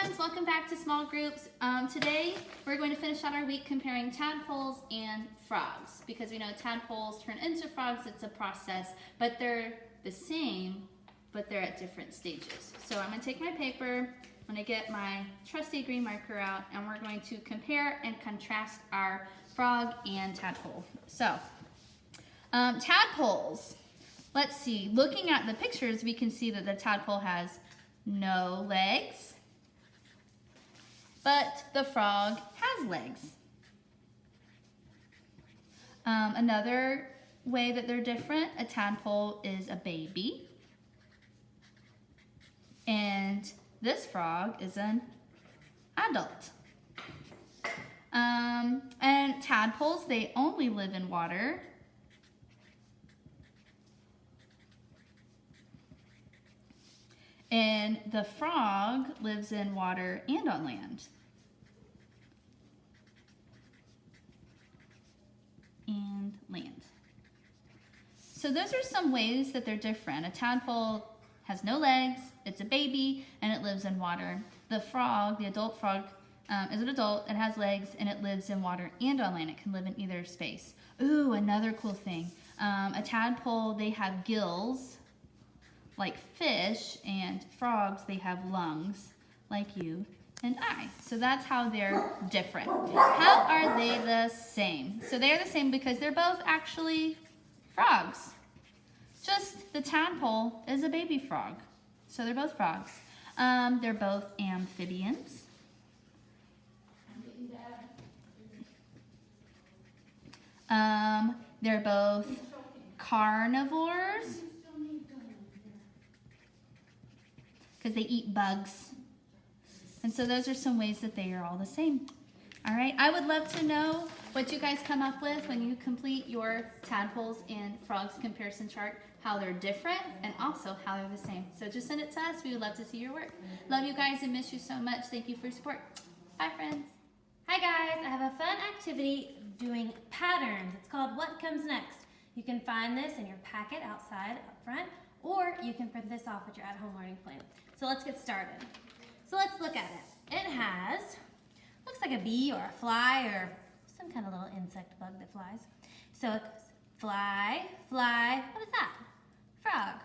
friends, welcome back to Small Groups. Today we're going to finish out our week comparing tadpoles and frogs because we know tadpoles turn into frogs. It's a process, but they're the same, but they're at different stages. So I'm going to take my paper, I'm going to get my trusty green marker out, and we're going to compare and contrast our frog and tadpole. So tadpoles, let's see, looking at the pictures we can see that the tadpole has no legs, but the frog has legs. Another way that they're different, a tadpole is a baby, and this frog is an adult. And tadpoles, they only live in water. And the frog lives in water and on land. And land. So those are some ways that they're different. A tadpole has no legs, it's a baby, and it lives in water. The frog, the adult frog, is an adult, it has legs, and it lives in water and on land. It can live in either space. Ooh, another cool thing. A tadpole, they have gills, like fish, and frogs, they have lungs, like you and I. So that's how they're different. How are they the same? So they're the same because they're both actually frogs. Just the tadpole is a baby frog. So they're both frogs. They're both amphibians. They're both carnivores, because they eat bugs. And so those are some ways that they are all the same. All right, I would love to know what you guys come up with when you complete your tadpoles and frogs comparison chart, how they're different and also how they're the same. So just send it to us. We would love to see your work. Love you guys and miss you so much. Thank you for your support. Bye, friends. Hi guys, I have a fun activity doing patterns. It's called What Comes Next. You can find this in your packet outside up front, or you can print this off with your at-home learning plan. So let's get started. So let's look at it. It has, looks like a bee or a fly or some kind of little insect bug that flies. So it goes fly, fly, what is that? Frog.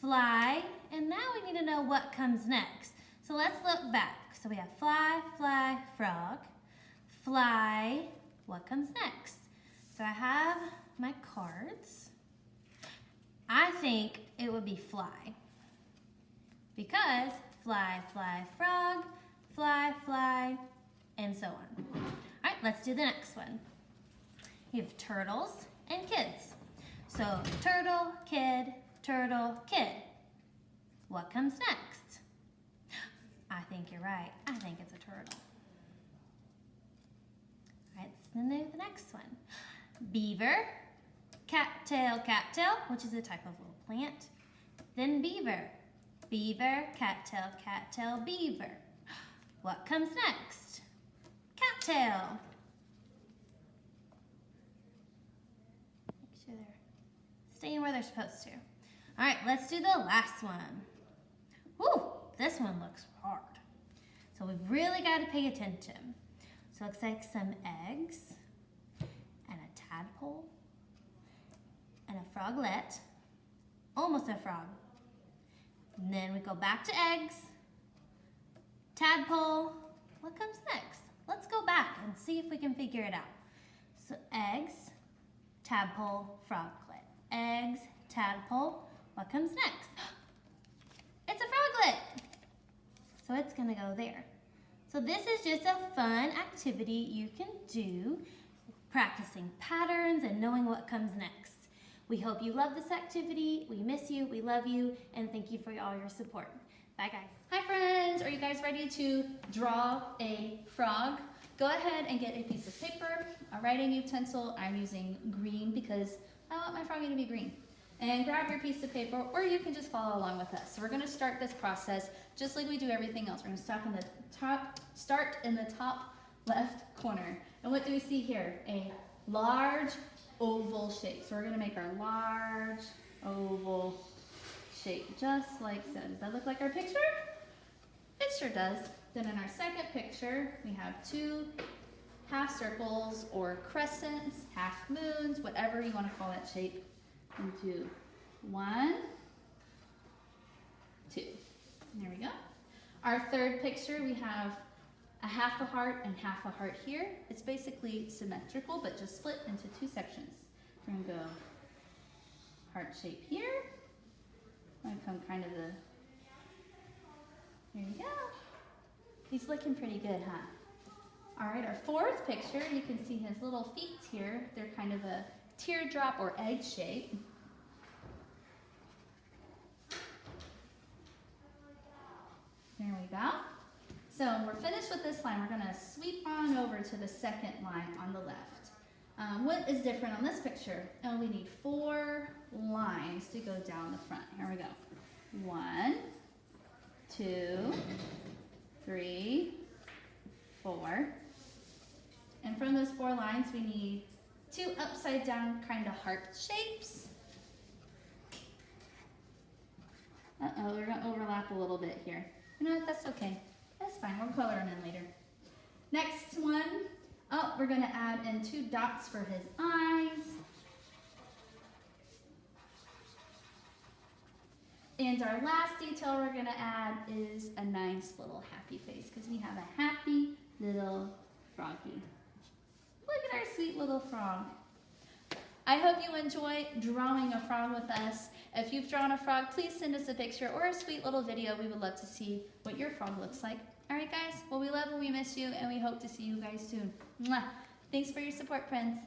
Fly, and now we need to know what comes next. So let's look back. So we have fly, fly, frog. Fly, what comes next? So I have my cards. I think it would be fly, because fly, fly, frog, fly, and so on. All right, let's do the next one. You have turtles and kids. So turtle, kid, what comes next? I think you're right. I think it's a turtle. All right, let's do the next one. Beaver, cattail, which is a type of little plant. Then beaver, cattail, beaver. What comes next? Cattail. Make sure they're staying where they're supposed to. All right, let's do the last one. Woo, this one looks hard. So we've really got to pay attention. So it looks like some eggs and a tadpole and a froglet, almost a frog. And then we go back to eggs, tadpole. What comes next? Let's go back and see if we can figure it out. So eggs, tadpole, froglet. Eggs, tadpole. What comes next? It's a froglet. So it's gonna go there. So this is just a fun activity you can do, practicing patterns and knowing what comes next. We hope you love this activity. We miss you, we love you, and thank you for all your support. Bye guys. Hi friends, are you guys ready to draw a frog? Go ahead and get a piece of paper, a writing utensil. I'm using green because I want my froggy to be green. And grab your piece of paper, or you can just follow along with us. So we're gonna start this process just like we do everything else. We're gonna start in the top left corner. And what do we see here? A large oval shape. So we're gonna make our large oval shape, just like so. Does that look like our picture? It sure does. Then in our second picture, we have 2 half circles or crescents, half moons, whatever you want to call that shape. And do 1, 2. There we go. Our third picture, we have a half a heart and half a heart here. It's basically symmetrical, but just split into 2 sections. We're gonna go heart shape here. I'm gonna come kind of the, there you go. He's looking pretty good, huh? All right, our fourth picture, you can see his little feet here. They're kind of a teardrop or egg shape. There we go. So we're finished with this line. We're gonna sweep on over to the second line on the left. What is different on this picture? Oh, we need 4 lines to go down the front. Here we go. 1, 2, 3, 4. And from those 4 lines, we need 2 upside down kind of heart shapes. Uh-oh, we're gonna overlap a little bit here. You know what, that's okay. That's fine, we'll color them in later. Next one, oh, we're gonna add in 2 dots for his eyes. And our last detail we're gonna add is a nice little happy face because we have a happy little froggy. Look at our sweet little frog. I hope you enjoy drawing a frog with us. If you've drawn a frog, please send us a picture or a sweet little video. We would love to see what your frog looks like. All right, guys. Well, we love and we miss you, and we hope to see you guys soon. Mwah. Thanks for your support, friends.